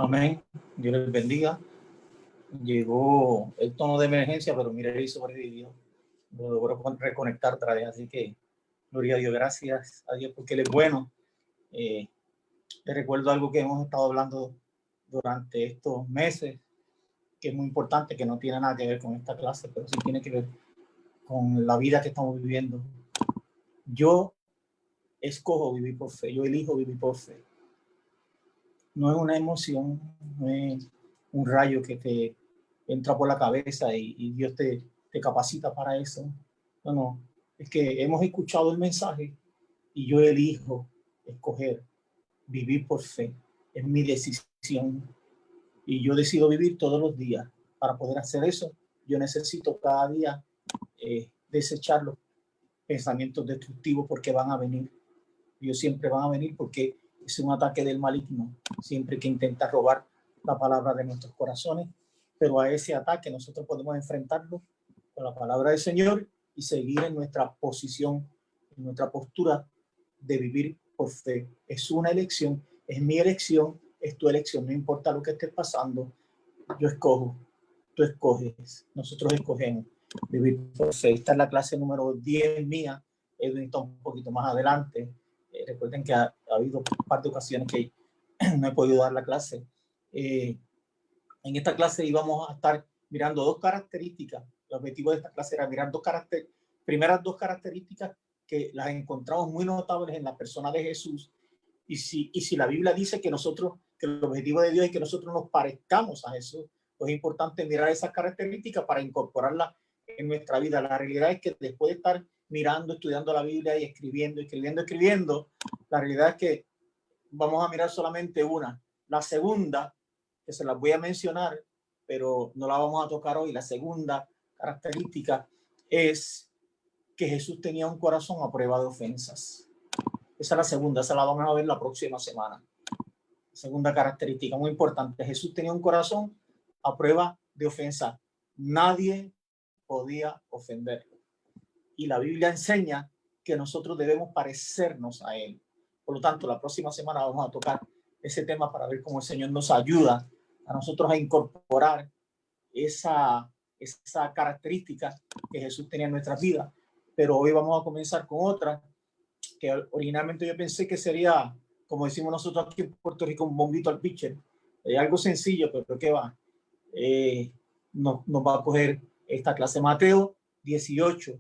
Amén. Dios les bendiga. Llegó el tono de emergencia, pero mire, y sobrevivió. Lo logró reconectar otra vez. Así que, gloria a Dios, gracias a Dios porque Él es bueno. Les recuerdo algo que hemos estado hablando durante estos meses, que es muy importante, que no tiene nada que ver con esta clase, pero sí tiene que ver con la vida que estamos viviendo. Yo escojo vivir por fe, yo elijo vivir por fe. No es una emoción, no es un rayo que te entra por la cabeza y Dios te capacita para eso. No, es que hemos escuchado el mensaje y yo elijo escoger vivir por fe. Es mi decisión y yo decido vivir todos los días. Para poder hacer eso, yo necesito cada día desechar los pensamientos destructivos porque van a venir. Ellos siempre van a venir porque es un ataque del maligno, siempre que intenta robar la palabra de nuestros corazones, pero a ese ataque nosotros podemos enfrentarlo con la palabra del Señor y seguir en nuestra posición, en nuestra postura de vivir por fe. Es una elección, es mi elección, es tu elección, no importa lo que esté pasando, yo escojo, tú escoges, nosotros escogemos vivir por fe. Esta es la clase número 10 mía, Edwin está un poquito más adelante. Recuerden que ha habido un par de ocasiones que no he podido dar la clase. En esta clase íbamos a estar mirando dos características. El objetivo de esta clase era mirar primeras dos características que las encontramos muy notables en la persona de Jesús. Y si la Biblia dice que el objetivo de Dios es que nosotros nos parezcamos a Jesús, pues es importante mirar esas características para incorporarlas en nuestra vida. La realidad es que después de estar mirando, estudiando la Biblia y escribiendo, la realidad es que vamos a mirar solamente una. La segunda, que se las voy a mencionar, pero no la vamos a tocar hoy. La segunda característica es que Jesús tenía un corazón a prueba de ofensas. Esa es la segunda, esa la vamos a ver la próxima semana. Segunda característica muy importante, Jesús tenía un corazón a prueba de ofensa. Nadie podía ofenderlo. Y la Biblia enseña que nosotros debemos parecernos a Él. Por lo tanto, la próxima semana vamos a tocar ese tema para ver cómo el Señor nos ayuda a nosotros a incorporar esa característica que Jesús tenía en nuestras vidas. Pero hoy vamos a comenzar con otra que originalmente yo pensé que sería, como decimos nosotros aquí en Puerto Rico, un bombito al pitcher. Algo sencillo, pero ¿qué va? Nos va a coger esta clase. Mateo 18,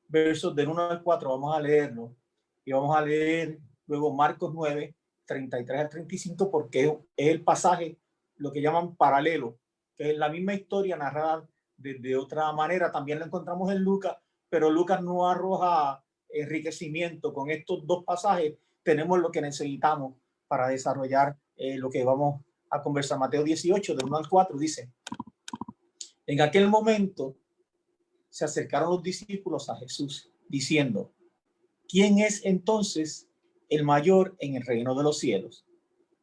versos del 1 al 4, vamos a leerlo. Y vamos a leer luego Marcos 9, 33 al 35, porque es el pasaje, lo que llaman paralelo, que es la misma historia narrada de otra manera. También lo encontramos en Lucas, pero Lucas no arroja enriquecimiento. Con estos dos pasajes tenemos lo que necesitamos para desarrollar lo que vamos a conversar. Mateo 18, del 1 al 4, dice: en aquel momento se acercaron los discípulos a Jesús, diciendo: ¿quién es entonces el mayor en el reino de los cielos?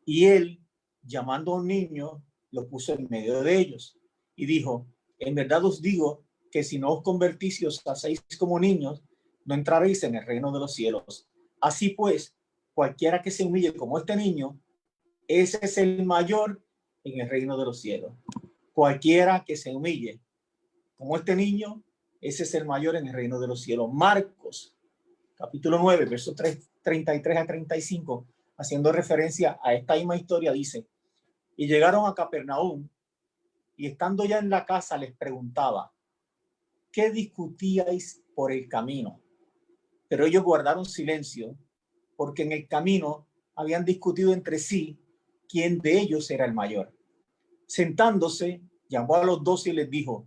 Y él, llamando a un niño, lo puso en medio de ellos y dijo: en verdad os digo que si no os convertís y os hacéis como niños, no entraréis en el reino de los cielos. Así pues, cualquiera que se humille como este niño, ese es el mayor en el reino de los cielos. Cualquiera que se humille como este niño, ese es el mayor en el reino de los cielos. Marcos, capítulo 9, versos 33 a 35, haciendo referencia a esta misma historia, dice: y llegaron a Capernaum, y estando ya en la casa les preguntaba: ¿qué discutíais por el camino? Pero ellos guardaron silencio, porque en el camino habían discutido entre sí quién de ellos era el mayor. Sentándose, llamó a los 12 y les dijo: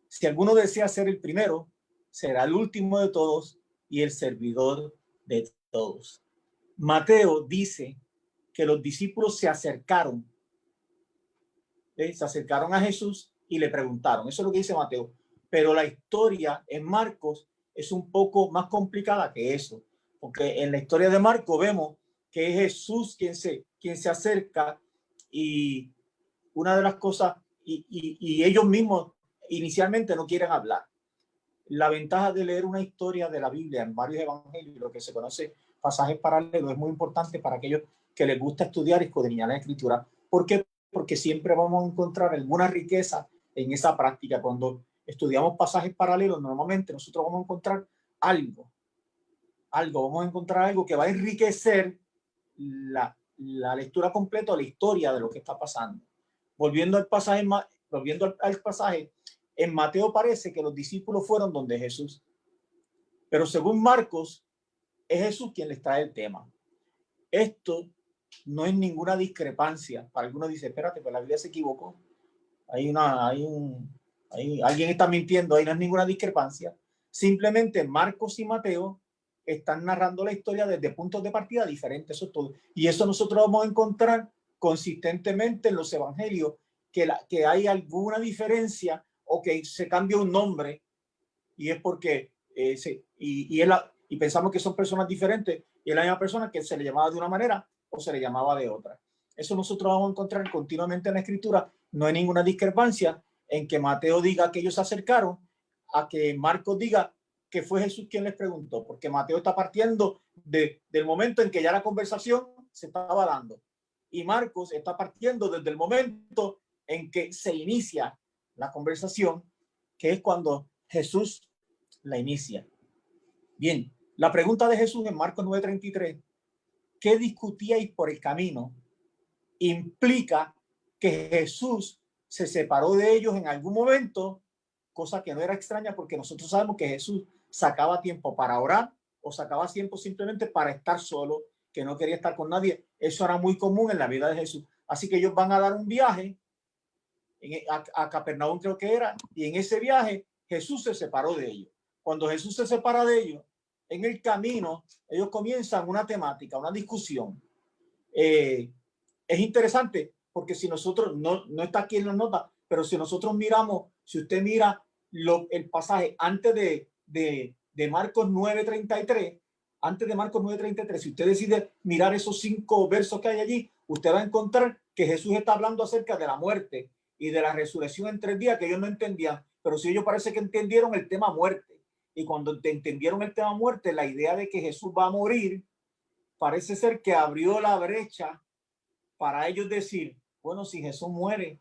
si alguno desea ser el primero, será el último de todos y el servidor de todos. Mateo dice que los discípulos se acercaron a Jesús y le preguntaron. Eso es lo que dice Mateo. Pero la historia en Marcos es un poco más complicada que eso, porque en la historia de Marcos vemos que es Jesús quien se acerca, y una de las cosas, y ellos mismos inicialmente no quieren hablar. La ventaja de leer una historia de la Biblia en varios evangelios, lo que se conoce pasajes paralelos, es muy importante para aquellos que les gusta estudiar y escudriñar la Escritura. ¿Por qué? Porque siempre vamos a encontrar alguna riqueza en esa práctica. Cuando estudiamos pasajes paralelos, normalmente nosotros vamos a encontrar algo, vamos a encontrar algo que va a enriquecer la lectura completa o la historia de lo que está pasando. Volviendo al pasaje, en Mateo parece que los discípulos fueron donde Jesús, pero según Marcos, es Jesús quien les trae el tema. Esto no es ninguna discrepancia. Para algunos dice, espérate, pues la Biblia se equivocó. Alguien está mintiendo, ahí no es ninguna discrepancia. Simplemente Marcos y Mateo están narrando la historia desde puntos de partida diferentes, eso es todo. Y eso nosotros vamos a encontrar consistentemente en los evangelios, que hay alguna diferencia o que se cambia un nombre, y es porque y pensamos que son personas diferentes, y es la misma persona que se le llamaba de una manera o se le llamaba de otra. Eso nosotros vamos a encontrar continuamente en la Escritura. No hay ninguna discrepancia en que Mateo diga que ellos se acercaron, a que Marcos diga que fue Jesús quien les preguntó, porque Mateo está partiendo del momento en que ya la conversación se estaba dando, y Marcos está partiendo desde el momento en que se inicia la conversación, que es cuando Jesús la inicia. Bien, la pregunta de Jesús en Marcos 9:33, ¿qué discutíais por el camino?, implica que Jesús se separó de ellos en algún momento, cosa que no era extraña porque nosotros sabemos que Jesús sacaba tiempo para orar o sacaba tiempo simplemente para estar solo, que no quería estar con nadie. Eso era muy común en la vida de Jesús. Así que ellos van a dar un viaje a Capernaum, creo que era, y en ese viaje Jesús se separó de ellos. Cuando Jesús se separa de ellos, en el camino ellos comienzan una temática, una discusión. Es interesante porque si nosotros, no está aquí en la nota, pero si nosotros miramos, si usted mira el pasaje antes de Marcos 9:33, antes de Marcos 9:33, si usted decide mirar esos 5 versos que hay allí, usted va a encontrar que Jesús está hablando acerca de la muerte y de la resurrección en 3 días, que ellos no entendían, pero sí ellos parece que entendieron el tema muerte. Y cuando entendieron el tema muerte, la idea de que Jesús va a morir, parece ser que abrió la brecha para ellos decir, bueno, si Jesús muere,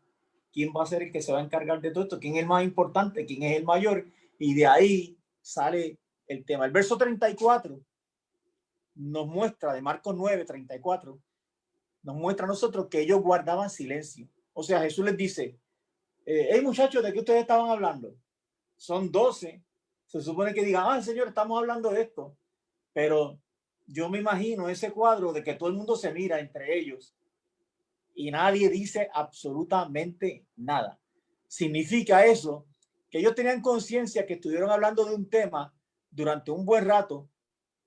¿quién va a ser el que se va a encargar de todo esto? ¿Quién es el más importante? ¿Quién es el mayor? Y de ahí sale el tema. El verso 34 nos muestra, de Marcos 9:34, nos muestra a nosotros que ellos guardaban silencio. O sea, Jesús les dice, hey muchachos, ¿de qué ustedes estaban hablando? Son 12. Se supone que digan, Señor, estamos hablando de esto. Pero yo me imagino ese cuadro de que todo el mundo se mira entre ellos y nadie dice absolutamente nada. Significa eso que ellos tenían conciencia que estuvieron hablando de un tema durante un buen rato,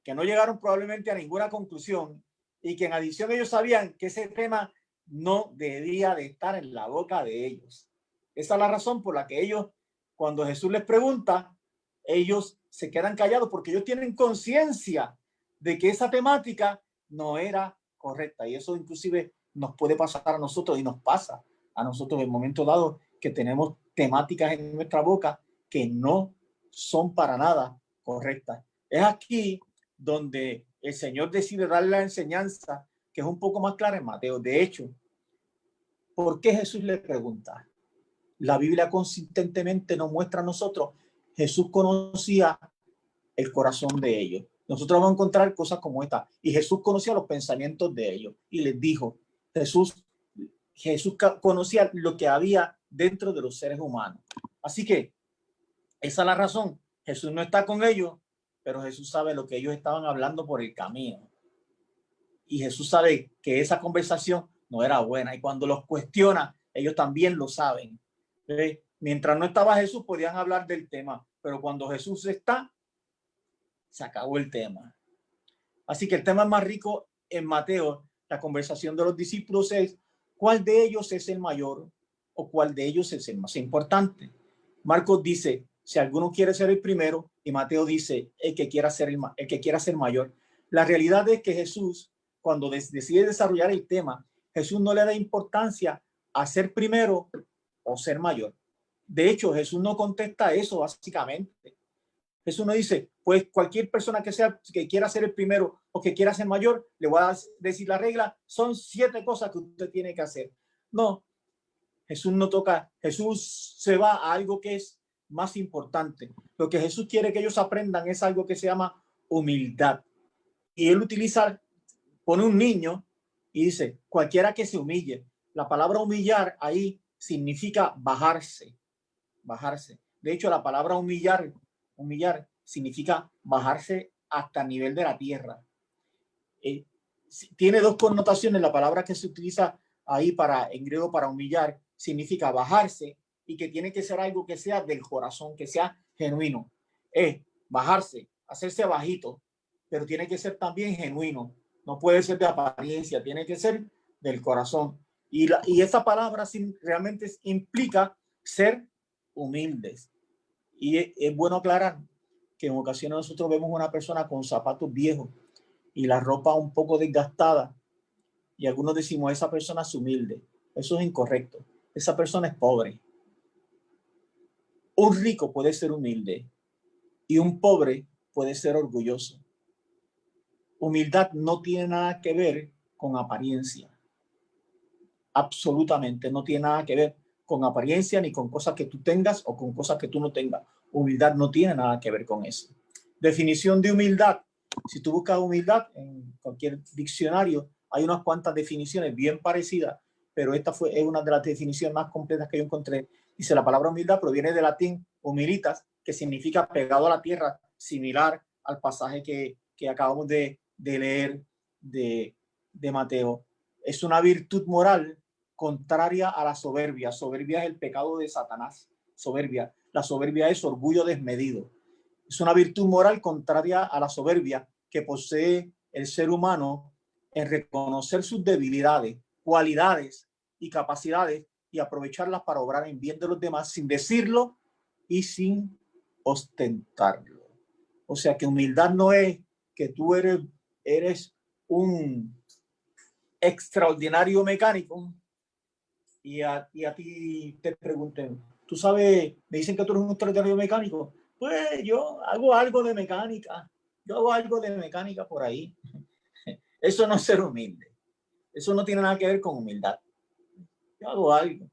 que no llegaron probablemente a ninguna conclusión, y que en adición ellos sabían que ese tema no debía de estar en la boca de ellos. Esa es la razón por la que ellos, cuando Jesús les pregunta, ellos se quedan callados, porque ellos tienen conciencia de que esa temática no era correcta. Y eso inclusive nos puede pasar a nosotros, y nos pasa a nosotros en momentos dados, que tenemos temáticas en nuestra boca que no son para nada correctas. Es aquí donde el Señor decide dar la enseñanza que es un poco más clara en Mateo. De hecho, ¿por qué Jesús le pregunta? La Biblia consistentemente nos muestra a nosotros, Jesús conocía el corazón de ellos. Nosotros vamos a encontrar cosas como esta. Y Jesús conocía los pensamientos de ellos y les dijo, Jesús conocía lo que había dentro de los seres humanos. Así que esa es la razón. Jesús no está con ellos, pero Jesús sabe lo que ellos estaban hablando por el camino. Y Jesús sabe que esa conversación no era buena. Y cuando los cuestiona, ellos también lo saben. Mientras no estaba Jesús, podían hablar del tema. Pero cuando Jesús está, se acabó el tema. Así que el tema más rico en Mateo, la conversación de los discípulos, es ¿cuál de ellos es el mayor o cuál de ellos es el más importante? Marcos dice, si alguno quiere ser el primero, y Mateo dice, el que quiera ser mayor. La realidad es que Jesús, cuando decide desarrollar el tema, Jesús no le da importancia a ser primero o ser mayor. De hecho, Jesús no contesta eso básicamente. Jesús no dice, pues cualquier persona que quiera ser el primero o que quiera ser mayor, le voy a decir la regla, son 7 cosas que usted tiene que hacer. No, Jesús no toca, Jesús se va a algo que es más importante. Lo que Jesús quiere que ellos aprendan es algo que se llama humildad. Y él pone un niño y dice, cualquiera que se humille. La palabra humillar ahí significa bajarse, bajarse. De hecho, la palabra humillar significa bajarse hasta el nivel de la tierra. Tiene dos connotaciones. La palabra que se utiliza ahí en griego para humillar significa bajarse y que tiene que ser algo que sea del corazón, que sea genuino. Bajarse, hacerse bajito, pero tiene que ser también genuino. No puede ser de apariencia, tiene que ser del corazón. Y esa palabra realmente implica ser humildes. Y es bueno aclarar que en ocasiones nosotros vemos una persona con zapatos viejos y la ropa un poco desgastada y algunos decimos, esa persona es humilde. Eso es incorrecto. Esa persona es pobre. Un rico puede ser humilde y un pobre puede ser orgulloso. Humildad no tiene nada que ver con apariencia. Absolutamente no tiene nada que ver con apariencia ni con cosas que tú tengas o con cosas que tú no tengas. Humildad no tiene nada que ver con eso. Definición de humildad. Si tú buscas humildad en cualquier diccionario, hay unas cuantas definiciones bien parecidas, pero esta es una de las definiciones más completas que yo encontré. Dice, la palabra humildad proviene del latín humilitas, que significa pegado a la tierra, similar al pasaje que acabamos de leer de Mateo. Es una virtud moral contraria a la soberbia. Soberbia es el pecado de Satanás. Soberbia. La soberbia es orgullo desmedido. Es una virtud moral contraria a la soberbia que posee el ser humano en reconocer sus debilidades, cualidades y capacidades y aprovecharlas para obrar en bien de los demás sin decirlo y sin ostentarlo. O sea que humildad no es que tú eres un extraordinario mecánico y a ti te pregunten, tú sabes, me dicen que tú eres un extraordinario mecánico, pues yo hago algo de mecánica, por ahí. Eso no es ser humilde, eso no tiene nada que ver con humildad. Yo hago algo,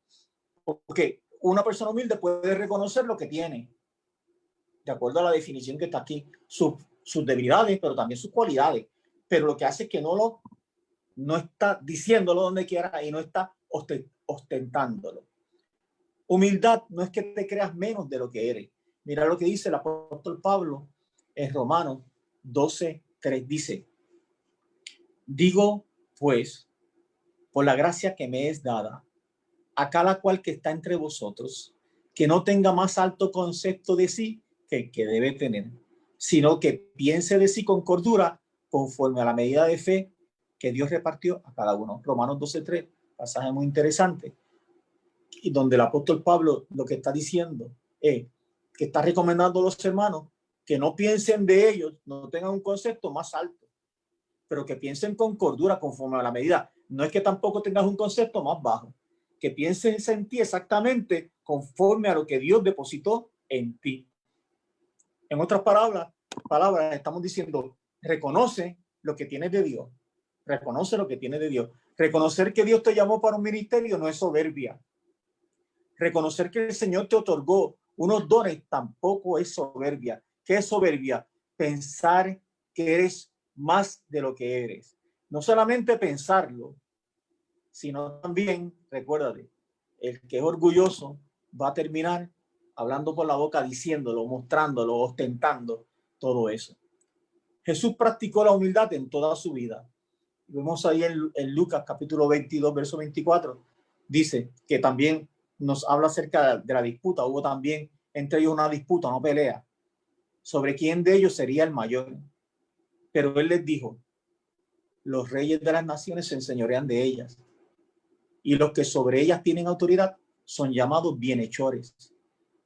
porque una persona humilde puede reconocer lo que tiene, de acuerdo a la definición que está aquí, sus debilidades, pero también sus cualidades, pero lo que hace es que no está diciéndolo donde quiera y no está ostentándolo. Humildad no es que te creas menos de lo que eres. Mira lo que dice el apóstol Pablo en Romanos 12:3. Dice, digo pues, por la gracia que me es dada, a cada cual que está entre vosotros, que no tenga más alto concepto de sí que el que debe tener, sino que piense de sí con cordura, conforme a la medida de fe que Dios repartió a cada uno. Romanos 12:3, pasaje muy interesante, y donde el apóstol Pablo lo que está diciendo es que está recomendando a los hermanos que no piensen de ellos, no tengan un concepto más alto, pero que piensen con cordura conforme a la medida. No es que tampoco tengas un concepto más bajo, que pienses en ti exactamente conforme a lo que Dios depositó en ti. En otras palabras, estamos diciendo, reconoce lo que tienes de Dios. Reconoce lo que tienes de Dios. Reconocer que Dios te llamó para un ministerio no es soberbia. Reconocer que el Señor te otorgó unos dones tampoco es soberbia. ¿Qué es soberbia? Pensar que eres más de lo que eres. No solamente pensarlo, sino también, recuérdate, el que es orgulloso va a terminar hablando por la boca, diciéndolo, mostrándolo, ostentando todo eso. Jesús practicó la humildad en toda su vida. Vemos ahí en Lucas capítulo 22, verso 24, dice que también nos habla acerca de la disputa. Hubo también entre ellos una disputa, una pelea, sobre quién de ellos sería el mayor. Pero él les dijo, los reyes de las naciones se enseñorean de ellas, y los que sobre ellas tienen autoridad son llamados bienhechores.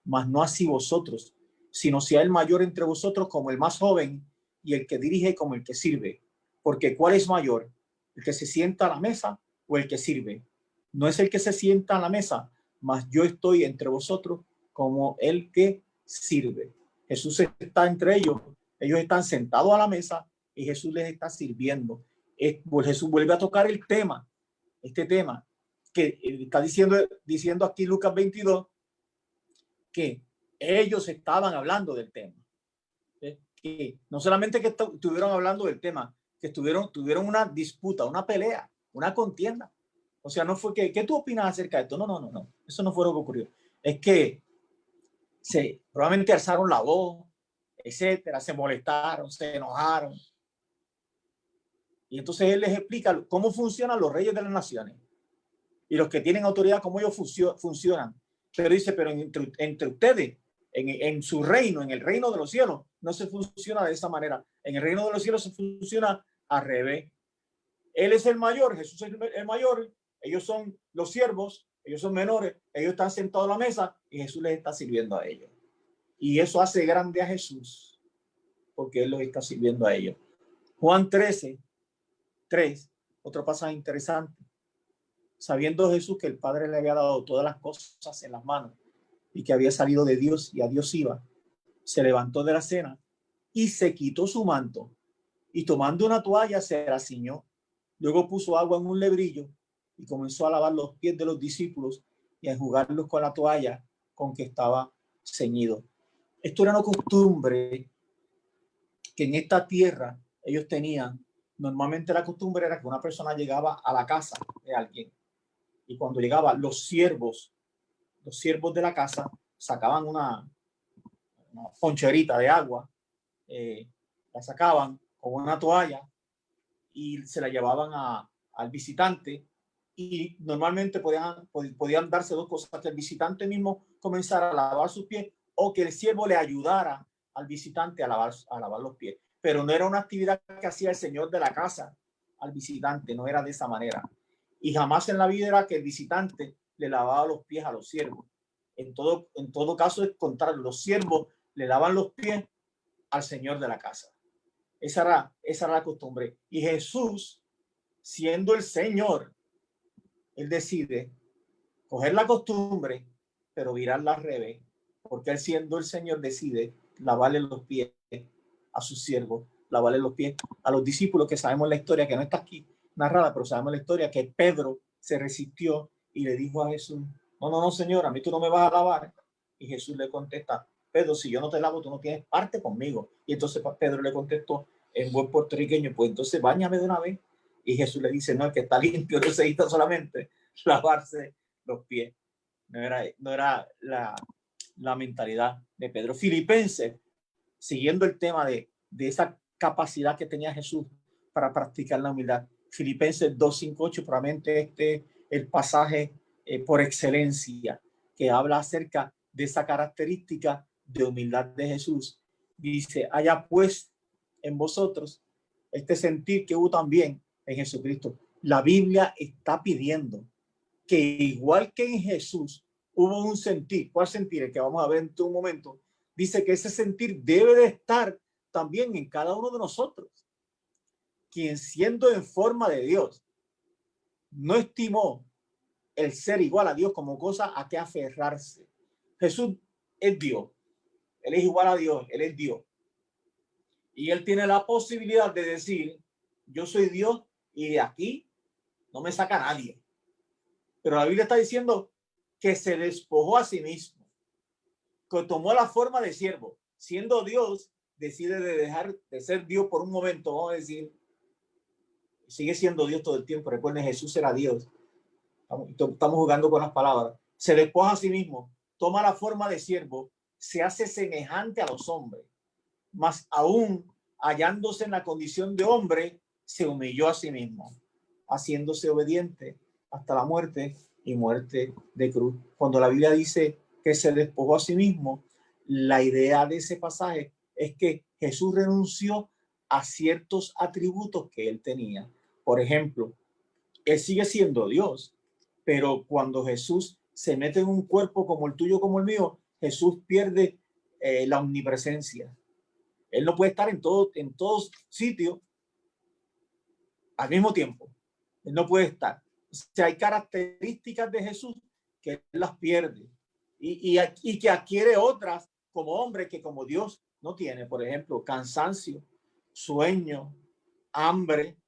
Mas no así vosotros, sino sea el mayor entre vosotros como el más joven, y el que dirige como el que sirve. Porque ¿cuál es mayor? ¿El que se sienta a la mesa o el que sirve? No es el que se sienta a la mesa, mas yo estoy entre vosotros como el que sirve. Jesús está entre ellos están sentados a la mesa y Jesús les está sirviendo. Jesús vuelve a tocar este tema que está diciendo aquí Lucas 22, que ellos estaban hablando del tema. Que no solamente que estuvieron hablando del tema, que tuvieron una disputa, una pelea, una contienda. O sea, no fue que, ¿qué tú opinas acerca de esto? No. Eso no fue lo que ocurrió. Es que probablemente alzaron la voz, etcétera, se molestaron, se enojaron. Y entonces él les explica cómo funcionan los reyes de las naciones y los que tienen autoridad, cómo ellos funcionan. Pero dice, pero entre ustedes, en su reino, en el reino de los cielos, no se funciona de esa manera. En el reino de los cielos se funciona al revés. Él es el mayor, Jesús es el mayor, ellos son los siervos, ellos son menores, ellos están sentados a la mesa y Jesús les está sirviendo a ellos. Y eso hace grande a Jesús, porque Él los está sirviendo a ellos. Juan 13:3, otro pasaje interesante. Sabiendo Jesús que el Padre le había dado todas las cosas en las manos y que había salido de Dios y a Dios iba, se levantó de la cena y se quitó su manto y tomando una toalla se la ciñó. Luego puso agua en un lebrillo y comenzó a lavar los pies de los discípulos y a enjugarlos con la toalla con que estaba ceñido. Esto era una costumbre que en esta tierra ellos tenían. Normalmente la costumbre era que una persona llegaba a la casa de alguien y cuando llegaba los siervos de la casa sacaban una poncherita de agua, la sacaban con una toalla y se la llevaban al visitante y normalmente podían darse dos cosas, que el visitante mismo comenzara a lavar sus pies o que el siervo le ayudara al visitante a lavar los pies. Pero no era una actividad que hacía el señor de la casa al visitante, no era de esa manera. Y jamás en la vida era que el visitante le lavaba los pies a los siervos. En todo caso es contrario, los siervos le lavan los pies al señor de la casa. Esa era la costumbre. Y Jesús, siendo el Señor, Él decide coger la costumbre, pero virarla al revés, porque Él siendo el Señor decide lavarle los pies a sus siervos, lavarle los pies a los discípulos, que sabemos la historia, que no está aquí narrada, pero sabemos la historia, que Pedro se resistió y le dijo a Jesús, no, Señor, a mí tú no me vas a lavar. Y Jesús le contesta, Pedro, si yo no te lavo, tú no tienes parte conmigo. Y entonces Pedro le contestó en buen puertorriqueño, pues entonces báñame de una vez. Y Jesús le dice, no, el que está limpio no se necesita solamente lavarse los pies. No era la mentalidad de Pedro. Filipenses, siguiendo el tema de esa capacidad que tenía Jesús para practicar la humildad. Filipenses 2:5-8, probablemente este el pasaje por excelencia que habla acerca de esa característica de humildad de Jesús. Dice, haya pues en vosotros este sentir que hubo también en Jesucristo. La Biblia está pidiendo que igual que en Jesús hubo un sentir. ¿Cuál sentir? El que vamos a ver en un momento. Dice que ese sentir debe de estar también en cada uno de nosotros, quien siendo en forma de Dios no estimó el ser igual a Dios como cosa a que aferrarse. Jesús es Dios, Él es igual a Dios, Él es Dios. Y Él tiene la posibilidad de decir, yo soy Dios y de aquí no me saca nadie. Pero la Biblia está diciendo que se despojó a sí mismo, que tomó la forma de siervo. Siendo Dios, decide de dejar de ser Dios por un momento, vamos a decir, sigue siendo Dios todo el tiempo. Recuerden, Jesús era Dios. Estamos jugando con las palabras. Se despoja a sí mismo, toma la forma de siervo, se hace semejante a los hombres, más aún hallándose en la condición de hombre, se humilló a sí mismo, haciéndose obediente hasta la muerte y muerte de cruz. Cuando la Biblia dice que se despojó a sí mismo, la idea de ese pasaje es que Jesús renunció a ciertos atributos que él tenía. Por ejemplo, él sigue siendo Dios, pero cuando Jesús se mete en un cuerpo como el tuyo, como el mío, Jesús pierde la omnipresencia. Él no puede estar en todos sitios al mismo tiempo. Él no puede estar. O sea, hay características de Jesús que él las pierde y que adquiere otras como hombre que como Dios no tiene. Por ejemplo, cansancio, sueño, hambre.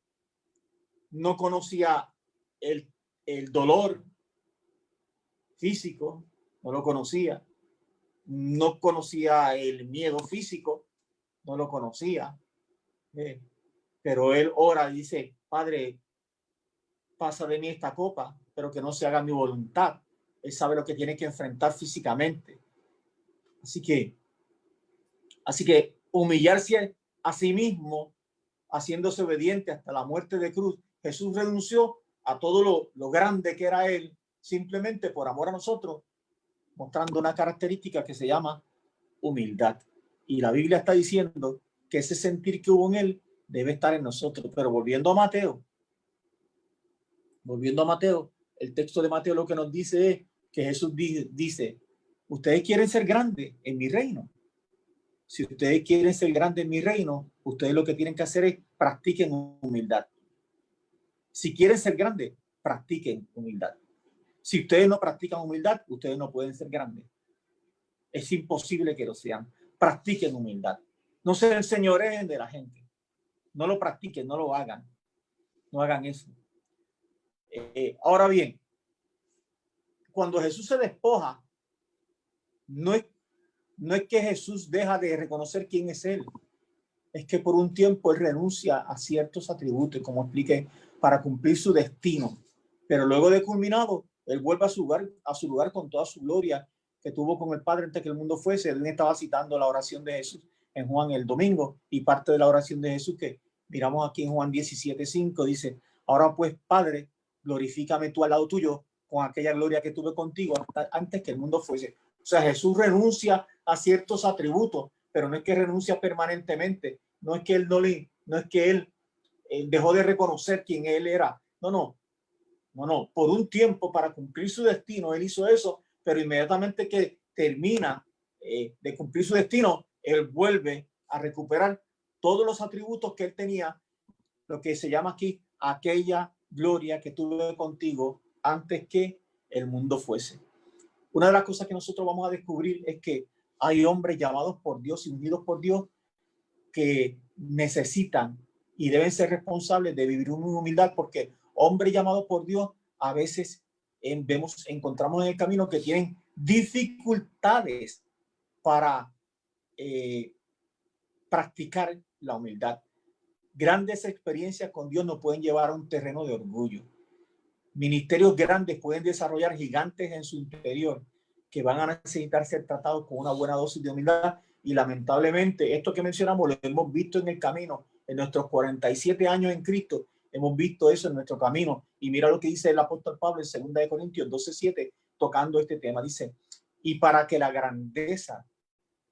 No conocía el dolor, físico, no lo conocía. No conocía el miedo físico, no lo conocía. Pero él ora y dice, Padre, pasa de mí esta copa, pero que no se haga mi voluntad. Él sabe lo que tiene que enfrentar físicamente. Así que humillarse a sí mismo, haciéndose obediente hasta la muerte de cruz. Jesús renunció a todo lo grande que era él, simplemente por amor a nosotros, mostrando una característica que se llama humildad. Y la Biblia está diciendo que ese sentir que hubo en él debe estar en nosotros. Pero volviendo a Mateo, el texto de Mateo lo que nos dice es que Jesús dice, ustedes quieren ser grandes en mi reino. Si ustedes quieren ser grandes en mi reino, ustedes lo que tienen que hacer es practiquen humildad. Si quieren ser grandes, practiquen humildad. Si ustedes no practican humildad, ustedes no pueden ser grandes. Es imposible que lo sean. Practiquen humildad. No se enseñoreen de la gente. No lo practiquen, no lo hagan. No hagan eso. Ahora bien, cuando Jesús se despoja, no es que Jesús deja de reconocer quién es él. Es que por un tiempo él renuncia a ciertos atributos, como expliqué, para cumplir su destino. Pero luego de culminado, él vuelve a su lugar con toda su gloria que tuvo con el Padre antes que el mundo fuese. Él estaba citando la oración de Jesús en Juan el domingo, y parte de la oración de Jesús que miramos aquí en Juan 17:5 dice, ahora pues, Padre, glorifícame tú al lado tuyo con aquella gloria que tuve contigo antes que el mundo fuese. O sea, Jesús renuncia a ciertos atributos, pero no es que renuncia permanentemente, no es que él dejó de reconocer quién él era. No. Por un tiempo, para cumplir su destino, él hizo eso, pero inmediatamente que termina de cumplir su destino, él vuelve a recuperar todos los atributos que él tenía, lo que se llama aquí aquella gloria que tuve contigo antes que el mundo fuese. Una de las cosas que nosotros vamos a descubrir es que hay hombres llamados por Dios y unidos por Dios que necesitan y deben ser responsables de vivir una humildad, porque hombres llamados por Dios a veces encontramos en el camino que tienen dificultades para practicar la humildad. Grandes experiencias con Dios nos pueden llevar a un terreno de orgullo. Ministerios grandes pueden desarrollar gigantes en su interior que van a necesitar ser tratados con una buena dosis de humildad. Y lamentablemente esto que mencionamos lo hemos visto en el camino, en nuestros 47 años en Cristo, hemos visto eso en nuestro camino. Y mira lo que dice el apóstol Pablo en 2 Corintios 12:7, tocando este tema. Dice, y para que la grandeza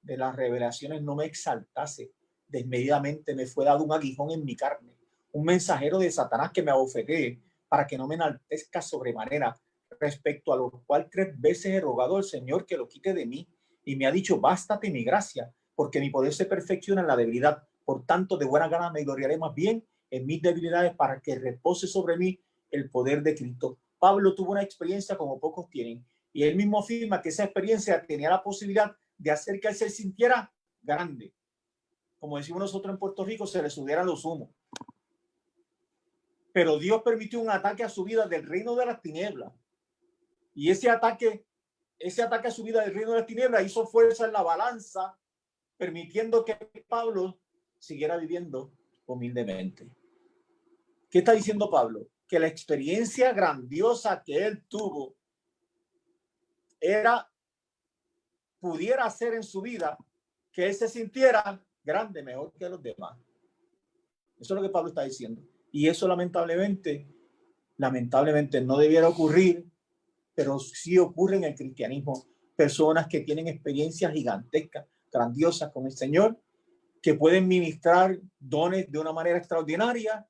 de las revelaciones no me exaltase desmedidamente, me fue dado un aguijón en mi carne, un mensajero de Satanás que me abofetee, para que no me enaltezca sobremanera, respecto a lo cual 3 veces he rogado al Señor que lo quite de mí, y me ha dicho, bástate mi gracia, porque mi poder se perfecciona en la debilidad. Por tanto, de buena gana me gloriaré más bien en mis debilidades, para que repose sobre mí el poder de Cristo. Pablo tuvo una experiencia como pocos tienen, y él mismo afirma que esa experiencia tenía la posibilidad de hacer que él se sintiera grande. Como decimos nosotros en Puerto Rico, se le subieran los humos. Pero Dios permitió un ataque a su vida del reino de las tinieblas. Y ese ataque a su vida del reino de las tinieblas hizo fuerza en la balanza, permitiendo que Pablo siguiera viviendo humildemente. ¿Qué está diciendo Pablo? Que la experiencia grandiosa que él tuvo pudiera hacer en su vida que él se sintiera grande, mejor que los demás. Eso es lo que Pablo está diciendo. Y eso lamentablemente no debiera ocurrir, pero sí ocurre en el cristianismo. Personas que tienen experiencias gigantescas, grandiosas con el Señor, que pueden ministrar dones de una manera extraordinaria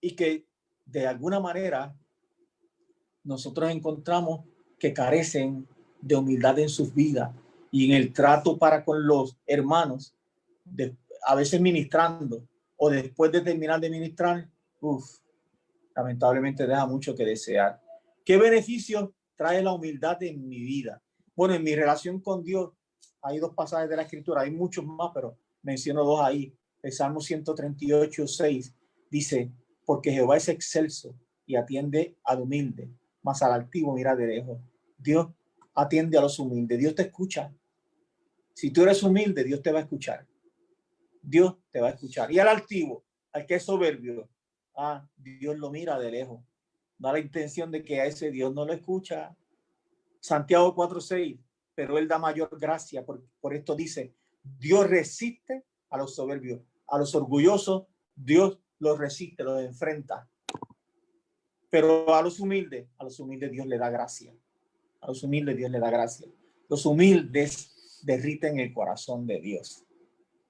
y que de alguna manera nosotros encontramos que carecen de humildad en sus vidas y en el trato para con los hermanos, a veces ministrando o después de terminar de ministrar, lamentablemente deja mucho que desear. ¿Qué beneficios trae la humildad en mi vida? Bueno, en mi relación con Dios hay 2 pasajes de la Escritura, hay muchos más, pero menciono 2 ahí. El Salmo 138:6 dice, porque Jehová es excelso y atiende al humilde, mas al altivo mira de lejos. Dios atiende a los humildes. Dios te escucha. Si tú eres humilde, Dios te va a escuchar. Dios te va a escuchar. Y al altivo, al que es soberbio, Dios lo mira de lejos. Da la intención de que a ese Dios no lo escucha. Santiago 4:6, pero él da mayor gracia. Por esto dice, Dios resiste a los soberbios. A los orgullosos, Dios los resiste, los enfrenta. Pero a los humildes Dios le da gracia. A los humildes Dios le da gracia. Los humildes derriten el corazón de Dios.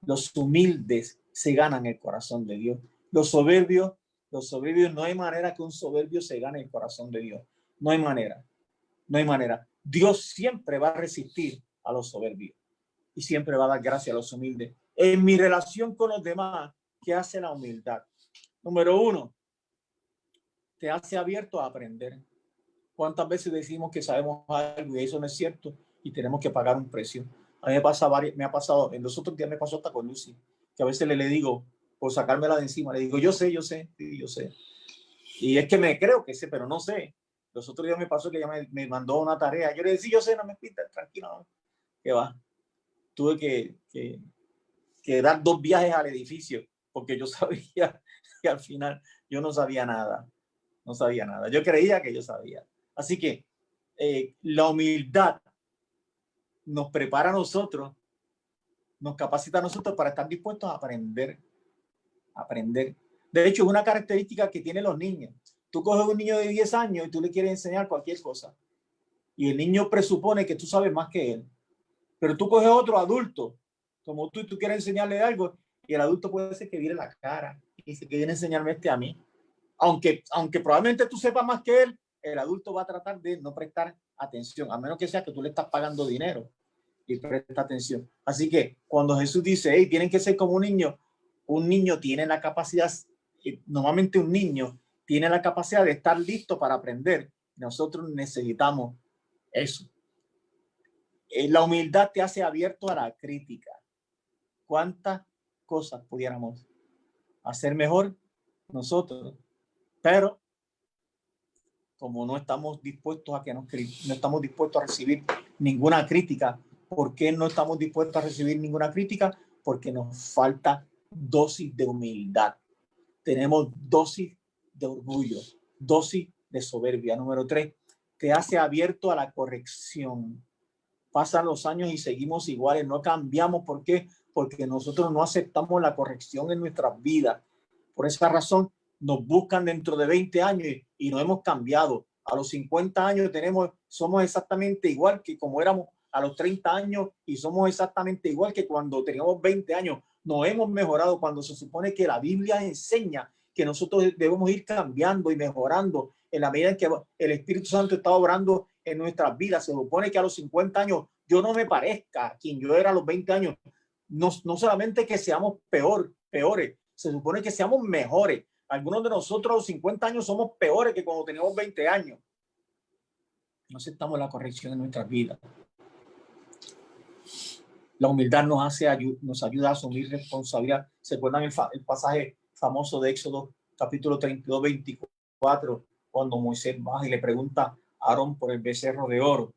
Los humildes se ganan el corazón de Dios. Los soberbios, no hay manera que un soberbio se gane el corazón de Dios. No hay manera. No hay manera. Dios siempre va a resistir a los soberbios y siempre va a dar gracia a los humildes. En mi relación con los demás, ¿qué hace la humildad? Número 1, te hace abierto a aprender. ¿Cuántas veces decimos que sabemos algo y eso no es cierto y tenemos que pagar un precio? A mí me ha pasado, en los otros días me pasó hasta con Lucy, que a veces le digo, por sacármela de encima, le digo, yo sé. Y es que me creo que sé, pero no sé. Los otros días me pasó que ella me mandó una tarea. Yo le decía, yo sé, no me pitas, tranquilo, no. ¿Qué va? Tuve que dar 2 viajes al edificio porque yo sabía que al final yo no sabía nada. No sabía nada. Yo creía que yo sabía. Así que la humildad nos prepara a nosotros, nos capacita a nosotros para estar dispuestos a aprender. De hecho, es una característica que tienen los niños. Tú coges un niño de 10 años y tú le quieres enseñar cualquier cosa. Y el niño presupone que tú sabes más que él. Pero tú coges otro adulto, como tú, y tú quieres enseñarle algo, y el adulto puede ser que vire la cara y dice que viene a enseñarme a mí. Aunque probablemente tú sepas más que él, el adulto va a tratar de no prestar atención, a menos que sea que tú le estás pagando dinero y presta atención. Así que cuando Jesús dice, hey, tienen que ser como un niño tiene la capacidad, normalmente un niño tiene la capacidad de estar listo para aprender. Nosotros necesitamos eso. La humildad te hace abierto a la crítica. ¿Cuántas cosas pudiéramos hacer mejor nosotros? Pero como no estamos dispuestos no estamos dispuestos a recibir ninguna crítica. ¿Por qué no estamos dispuestos a recibir ninguna crítica? Porque nos falta dosis de humildad. Tenemos dosis de orgullo, dosis de soberbia. Número 3, te hace abierto a la corrección. Pasan los años y seguimos iguales, no cambiamos. ¿Por qué? Porque nosotros no aceptamos la corrección en nuestras vidas. Por esa razón, nos buscan dentro de 20 años y no hemos cambiado. A los 50 años somos exactamente igual que como éramos a los 30 años y somos exactamente igual que cuando teníamos 20 años. No hemos mejorado cuando se supone que la Biblia enseña que nosotros debemos ir cambiando y mejorando en la medida en que el Espíritu Santo está obrando en nuestras vidas. Se supone que a los 50 años yo no me parezca a quien yo era a los 20 años. No solamente que seamos peores, se supone que seamos mejores. Algunos de nosotros a los 50 años somos peores que cuando teníamos 20 años. No aceptamos la corrección en nuestras vidas. La humildad nos ayuda a asumir responsabilidad. ¿Se acuerdan el pasaje famoso de Éxodo capítulo 32, 24, cuando Moisés baja y le pregunta a Aarón por el becerro de oro,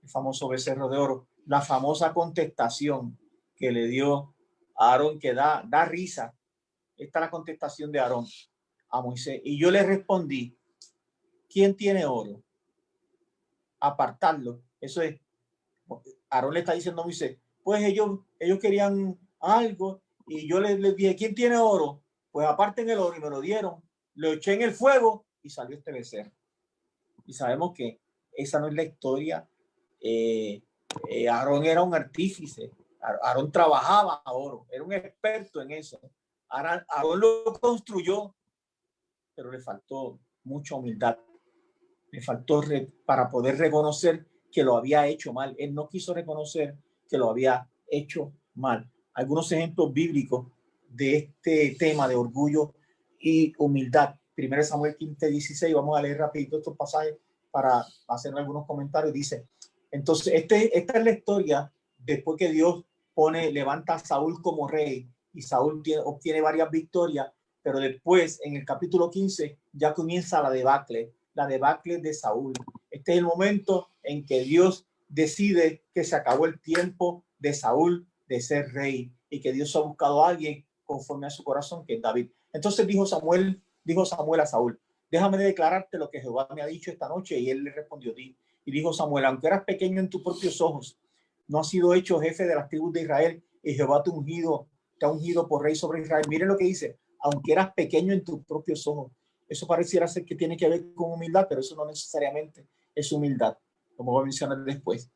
el famoso becerro de oro? La famosa contestación que le dio a Aarón, que da risa. Esta es la contestación de Aarón a Moisés. Y yo le respondí, ¿quién tiene oro? Apartarlo. Eso es, Aarón le está diciendo a Moisés, pues ellos querían algo y yo les dije, ¿quién tiene oro? Pues aparten el oro y me lo dieron. Lo eché en el fuego y salió este becerro. Y sabemos que esa no es la historia. Aarón era un artífice. Aarón trabajaba a oro. Era un experto en eso. Aarón lo construyó, pero le faltó mucha humildad. Le faltó para poder reconocer que lo había hecho mal. Él no quiso reconocer que lo había hecho mal. Algunos ejemplos bíblicos de este tema de orgullo y humildad. 1 Samuel 15:16. Vamos a leer rapidito estos pasajes para hacer algunos comentarios. Dice, entonces, esta es la historia después que Dios levanta a Saúl como rey y Saúl obtiene varias victorias, pero después en el capítulo 15 ya comienza la debacle de Saúl. Este es el momento en que Dios decide que se acabó el tiempo de Saúl de ser rey y que Dios ha buscado a alguien conforme a su corazón, que es David. Entonces dijo Samuel a Saúl: déjame declararte lo que Jehová me ha dicho esta noche. Y él le respondió: y dijo Samuel: aunque eras pequeño en tus propios ojos, no has sido hecho jefe de las tribus de Israel, y Jehová te ha ungido por rey sobre Israel. Miren lo que dice: aunque eras pequeño en tus propios ojos. Eso pareciera ser que tiene que ver con humildad, pero eso no necesariamente es humildad, como voy a mencionar después.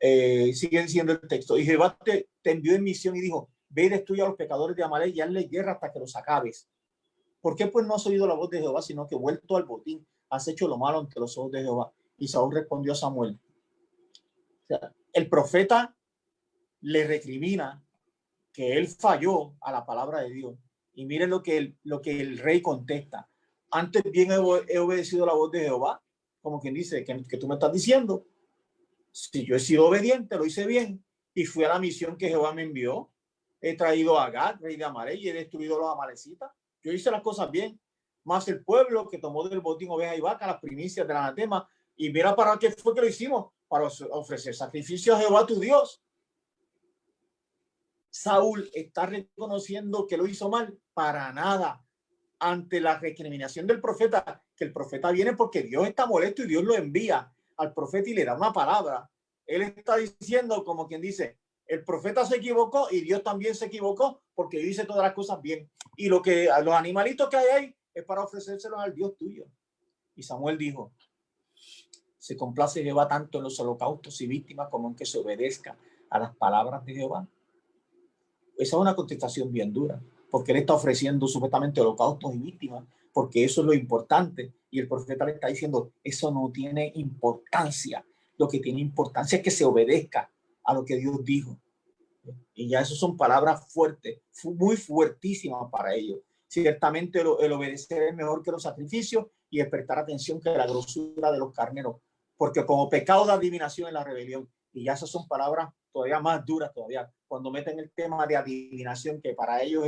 Sigue diciendo el texto: y Jehová te envió en misión y dijo: ve y destruye a los pecadores de Amalek y hazle guerra hasta que los acabes. ¿Por qué pues no has oído la voz de Jehová, sino que vuelto al botín has hecho lo malo ante los ojos de Jehová? Y Saúl respondió a Samuel. O sea, el profeta le recrimina que él falló a la palabra de Dios. Y miren lo que el rey contesta: antes bien he obedecido la voz de Jehová. Como quien dice: que tú me estás diciendo, si yo he sido obediente, lo hice bien y fui a la misión que Jehová me envió. He traído a Gad, rey de Amalek, y he destruido a los amalecitas. Yo hice las cosas bien. Más el pueblo que tomó del botín oveja y vaca, las primicias del anatema. Y mira para qué fue que lo hicimos: para ofrecer sacrificio a Jehová tu Dios. Saúl está reconociendo que lo hizo mal. Para nada. Ante la recriminación del profeta, que el profeta viene porque Dios está molesto y Dios lo envía al profeta y le da una palabra. Él está diciendo, como quien dice: el profeta se equivocó y Dios también se equivocó, porque yo hice todas las cosas bien. Y lo que a los animalitos que hay ahí es para ofrecérselos al Dios tuyo. Y Samuel dijo: se complace Jehová tanto en los holocaustos y víctimas como en que se obedezca a las palabras de Jehová. Esa es una contestación bien dura, porque él está ofreciendo supuestamente holocaustos y víctimas, porque eso es lo importante. Y el profeta le está diciendo: eso no tiene importancia. Lo que tiene importancia es que se obedezca a lo que Dios dijo. Y ya eso son palabras fuertes, muy fuertísimas para ellos. Ciertamente el obedecer es mejor que los sacrificios, y el prestar atención que la grosura de los carneros, porque como pecado de adivinación en la rebelión. Y ya esas son palabras todavía más duras todavía, cuando meten el tema de adivinación, que para ellos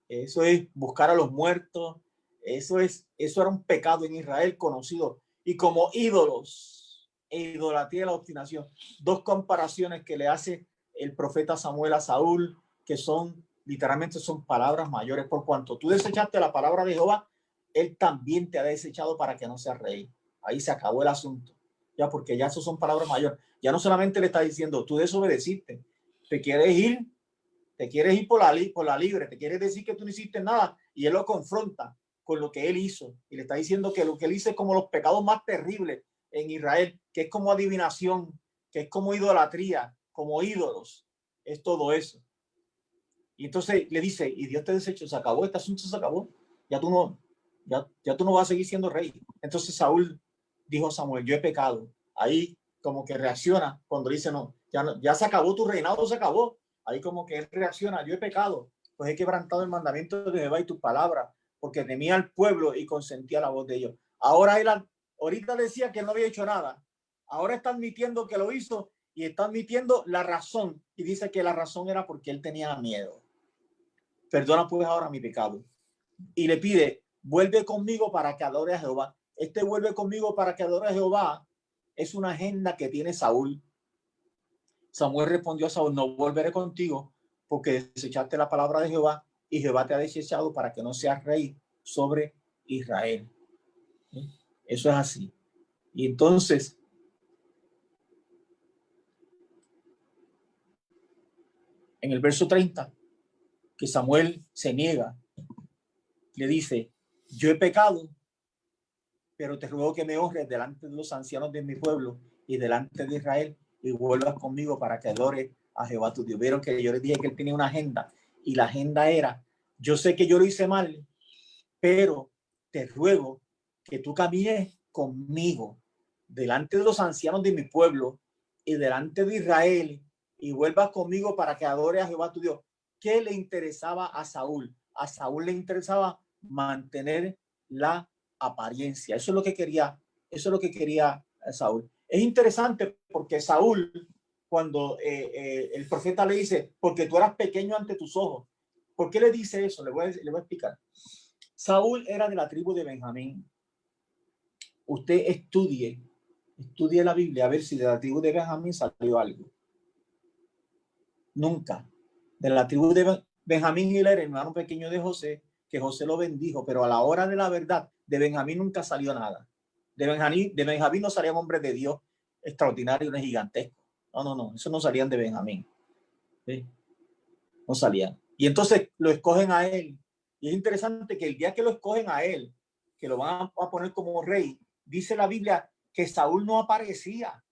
eso es buscar a los muertos. Eso era un pecado en Israel conocido, y como ídolos, idolatría y la obstinación. Dos comparaciones que le hace el profeta Samuel a Saúl, que literalmente son palabras mayores. Por cuanto tú desechaste la palabra de Jehová, él también te ha desechado para que no seas rey. Ahí se acabó el asunto, ya, porque ya eso son palabras mayores. Ya no solamente le está diciendo: tú desobedeciste, te quieres ir por la libre, te quieres decir que tú no hiciste nada, y él lo confronta con lo que él hizo y le está diciendo que lo que él hizo es como los pecados más terribles en Israel, que es como adivinación, que es como idolatría, como ídolos, es todo eso. Y entonces le dice: y Dios te desechó, se acabó, este asunto se acabó, ya tú no vas a seguir siendo rey. Entonces Saúl dijo a Samuel: yo he pecado. Ahí como que reacciona cuando dice: no, ya se acabó tu reinado, se acabó. Ahí como que él reacciona: yo he pecado, pues he quebrantado el mandamiento de Jehová y tus palabras, porque temía al pueblo y consentía la voz de ellos. Ahorita decía que no había hecho nada, ahora está admitiendo que lo hizo, y está admitiendo la razón, y dice que la razón era porque él tenía miedo. Perdona pues ahora mi pecado. Y le pide: vuelve conmigo para que adore a Jehová. Vuelve conmigo para que adore a Jehová es una agenda que tiene Saúl. Samuel respondió a Saúl: no volveré contigo, porque desechaste la palabra de Jehová, y Jehová te ha desechado para que no seas rey sobre Israel. Eso es así. Y entonces, en el verso 30, que Samuel se niega, le dice: yo he pecado, pero te ruego que me honres delante de los ancianos de mi pueblo y delante de Israel, y vuelvas conmigo para que adore a Jehová tu Dios. Vieron que yo les dije que él tenía una agenda, y la agenda era: yo sé que yo lo hice mal, pero te ruego que tú camines conmigo delante de los ancianos de mi pueblo y delante de Israel, y vuelvas conmigo para que adore a Jehová tu Dios. ¿Qué le interesaba a Saúl? A Saúl le interesaba mantener la apariencia. Eso es lo que quería Saúl. Es interesante porque Saúl, cuando el profeta le dice: porque tú eras pequeño ante tus ojos. ¿Por qué le dice eso? Le voy a explicar. Saúl era de la tribu de Benjamín. usted estudie la Biblia a ver si de la tribu de Benjamín salió algo. Nunca. De la tribu de Benjamín y el hermano pequeño de José, que José lo bendijo, pero a la hora de la verdad, de Benjamín nunca salió nada. De Benjamín no salían hombres de Dios extraordinarios, no gigantescos. No, eso no salían de Benjamín. ¿Sí? No salían. Y entonces lo escogen a él. Y es interesante que el día que lo escogen a él, que lo van a poner como rey, dice la Biblia que Saúl no aparecía.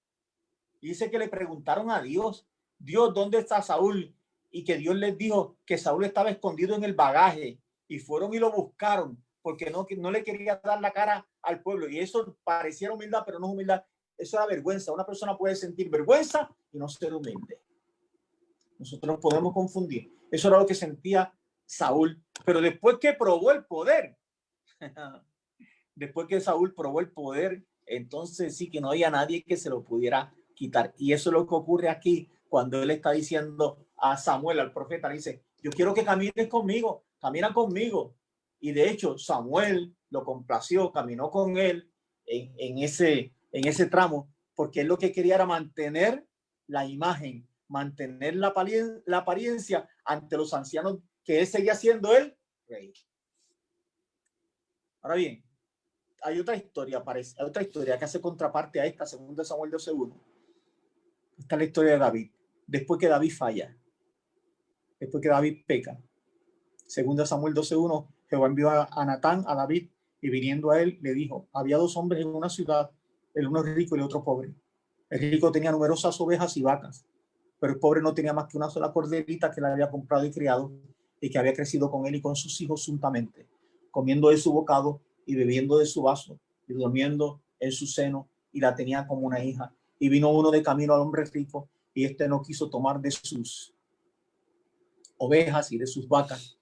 Y dice que le preguntaron a Dios, Dios, ¿dónde está Saúl? Y que Dios les dijo que Saúl estaba escondido en el bagaje y fueron y lo buscaron porque no le quería dar la cara al pueblo. Y eso pareciera humildad, pero no es humildad. Eso era vergüenza. Una persona puede sentir vergüenza y no ser humilde. Nosotros podemos confundir. Eso era lo que sentía Saúl. Pero después que probó el poder, después que Saúl probó el poder, entonces sí que no había nadie que se lo pudiera quitar. Y eso es lo que ocurre aquí cuando él está diciendo a Samuel, al profeta, le dice, yo quiero que camines conmigo, camina conmigo. Y de hecho Samuel lo complació, caminó con él en ese tramo, porque él lo que quería era mantener la imagen, mantener la apariencia ante los ancianos, que él seguía siendo el rey. Ahora bien, hay otra historia que hace contraparte a esta, 2 Samuel 12:1. Esta es la historia de David. Después que David falla, después que David peca. 2 Samuel 12:1, Jehová envió a Natán a David y viniendo a él le dijo, había 2 hombres en una ciudad, el uno rico y el otro pobre. El rico tenía numerosas ovejas y vacas, pero el pobre no tenía más que una sola corderita que le había comprado y criado y que había crecido con él y con sus hijos juntamente, comiendo de su bocado y bebiendo de su vaso y durmiendo en su seno, y la tenía como una hija. Y vino uno de camino al hombre rico y este no quiso tomar de sus ovejas y de sus vacas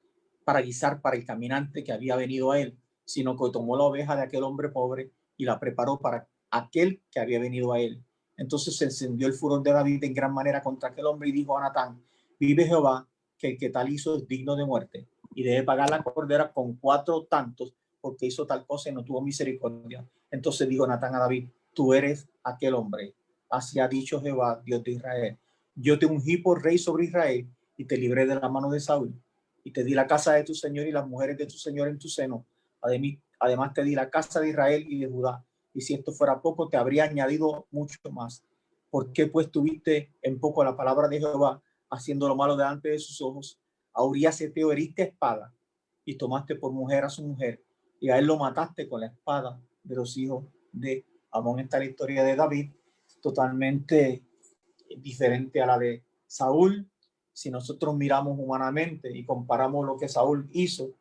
para guisar para el caminante que había venido a él, sino que tomó la oveja de aquel hombre pobre y la preparó para aquel que había venido a él. Entonces se encendió el furor de David en gran manera contra aquel hombre y dijo a Natán, vive Jehová, que el que tal hizo es digno de muerte y debe pagar la cordera con 4 tantos porque hizo tal cosa y no tuvo misericordia. Entonces dijo Natán a David, tú eres aquel hombre. Así ha dicho Jehová, Dios de Israel. Yo te ungí por rey sobre Israel y te libré de la mano de Saúl y te di la casa de tu señor y las mujeres de tu señor en tu seno. Además te di la casa de Israel y de Judá. Y si esto fuera poco, te habría añadido mucho más. ¿Por qué pues tuviste en poco la palabra de Jehová, haciendo lo malo delante de sus ojos? A Urías te heriste a espada y tomaste por mujer a su mujer y a él lo mataste con la espada de los hijos de Amón. Está la historia de David, totalmente diferente a la de Saúl. Si nosotros miramos humanamente y comparamos lo que Saúl hizo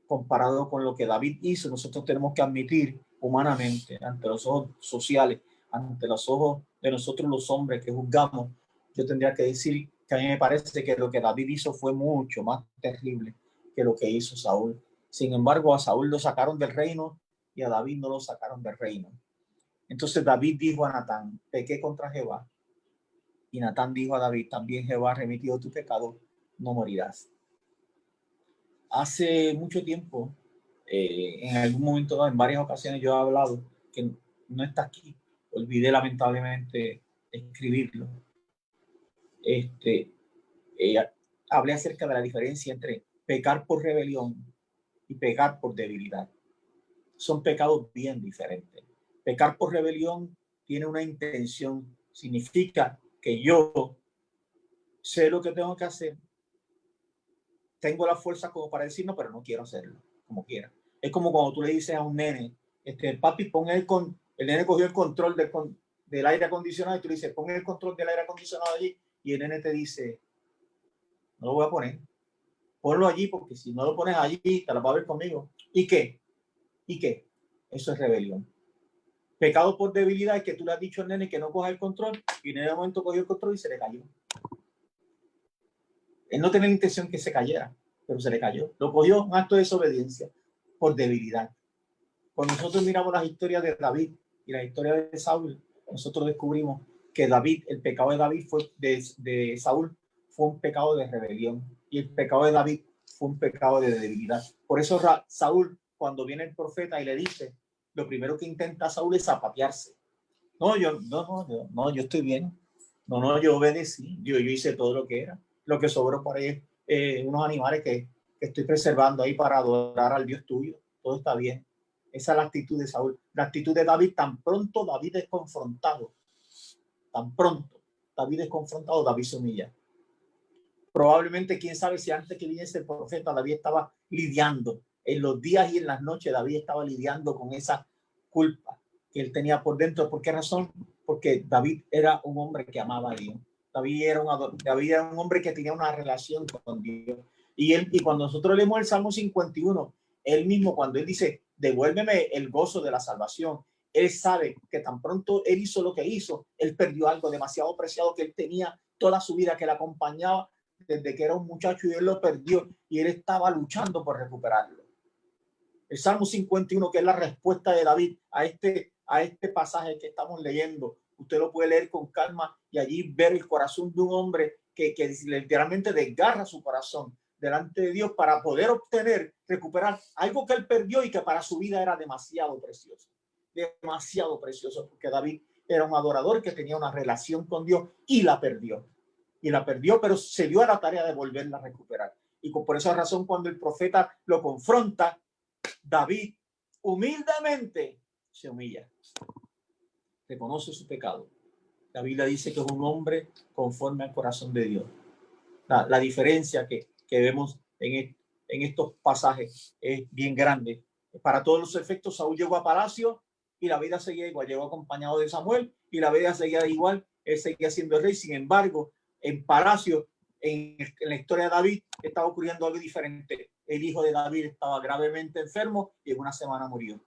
comparado con lo que David hizo, nosotros tenemos que admitir humanamente, ante los ojos sociales, ante los ojos de nosotros los hombres que juzgamos, yo tendría que decir que a mí me parece que lo que David hizo fue mucho más terrible que lo que hizo Saúl. Sin embargo, a Saúl lo sacaron del reino y a David no lo sacaron del reino. Entonces David dijo a Natán, pequé contra Jehová. Y Natán dijo a David, también Jehová ha remitido tu pecado, no morirás. Hace mucho tiempo, en algún momento, en varias ocasiones yo he hablado, que no está aquí, olvidé lamentablemente escribirlo. Hablé acerca de la diferencia entre pecar por rebelión y pecar por debilidad. Son pecados bien diferentes. Pecar por rebelión tiene una intención, significa que yo sé lo que tengo que hacer, tengo la fuerza como para decirlo, pero no quiero hacerlo, como quiera. Es como cuando tú le dices a un nene, papi, el nene cogió el control del aire acondicionado y tú le dices, pon el control del aire acondicionado allí, y el nene te dice, no lo voy a poner, ponlo allí porque si no lo pones allí, te la va a ver conmigo. ¿Y qué? ¿Y qué? Eso es rebelión. Pecado por debilidad es que tú le has dicho al nene que no coja el control y en ese momento cogió el control y se le cayó. Él no tenía la intención que se cayera, pero se le cayó. Lo cogió, un acto de desobediencia por debilidad. Cuando nosotros miramos las historias de David y la historia de Saúl, nosotros descubrimos que el pecado de David de Saúl fue un pecado de rebelión y el pecado de David fue un pecado de debilidad. Por eso Saúl, cuando viene el profeta y le dice, lo primero que intenta Saúl es zapatearse. No, yo estoy bien. No, yo obedecí. Yo hice todo lo que era. Lo que sobró por ahí es unos animales que estoy preservando ahí para adorar al Dios tuyo. Todo está bien. Esa es la actitud de Saúl. La actitud de David, tan pronto David es confrontado, David se humilla. Probablemente, quién sabe si antes que viniese el profeta, David estaba lidiando. En los días y en las noches, David estaba lidiando con esa culpa que él tenía por dentro. ¿Por qué razón? Porque David era un hombre que amaba a Dios. David era un hombre que tenía una relación con Dios. Y cuando nosotros leemos el Salmo 51, él mismo, cuando él dice, devuélveme el gozo de la salvación, él sabe que tan pronto él hizo lo que hizo, él perdió algo demasiado preciado que él tenía toda su vida, que le acompañaba desde que era un muchacho, y él lo perdió y él estaba luchando por recuperarlo. El Salmo 51, que es la respuesta de David a este pasaje que estamos leyendo, usted lo puede leer con calma y allí ver el corazón de un hombre que literalmente desgarra su corazón delante de Dios para poder recuperar algo que él perdió y que para su vida era demasiado precioso, porque David era un adorador que tenía una relación con Dios y la perdió, pero se dio a la tarea de volverla a recuperar. Y por esa razón, cuando el profeta lo confronta, David humildemente se humilla, reconoce su pecado. La Biblia dice que es un hombre conforme al corazón de Dios. La diferencia que vemos en estos pasajes es bien grande. Para todos los efectos, Saúl llegó a palacio y la vida seguía igual. Llegó acompañado de Samuel y la vida seguía igual. Él seguía siendo el rey. Sin embargo, en palacio, en la historia de David, estaba ocurriendo algo diferente. El hijo de David estaba gravemente enfermo y en una semana murió.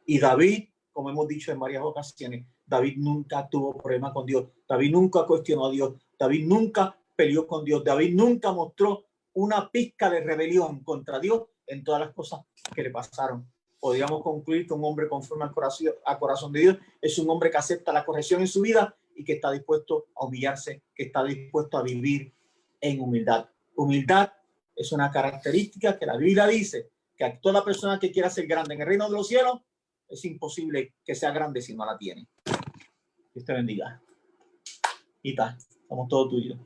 Y David, como hemos dicho en varias ocasiones, David nunca tuvo problema con Dios. David nunca cuestionó a Dios. David nunca peleó con Dios. David nunca mostró una pizca de rebelión contra Dios en todas las cosas que le pasaron. Podríamos concluir que un hombre conforme al corazón de Dios es un hombre que acepta la corrección en su vida y que está dispuesto a humillarse, que está dispuesto a vivir en humildad. Humildad es una característica que la Biblia dice que a toda persona que quiera ser grande en el reino de los cielos es imposible que sea grande si no la tiene. Dios te bendiga. Y tal, somos todos tuyos.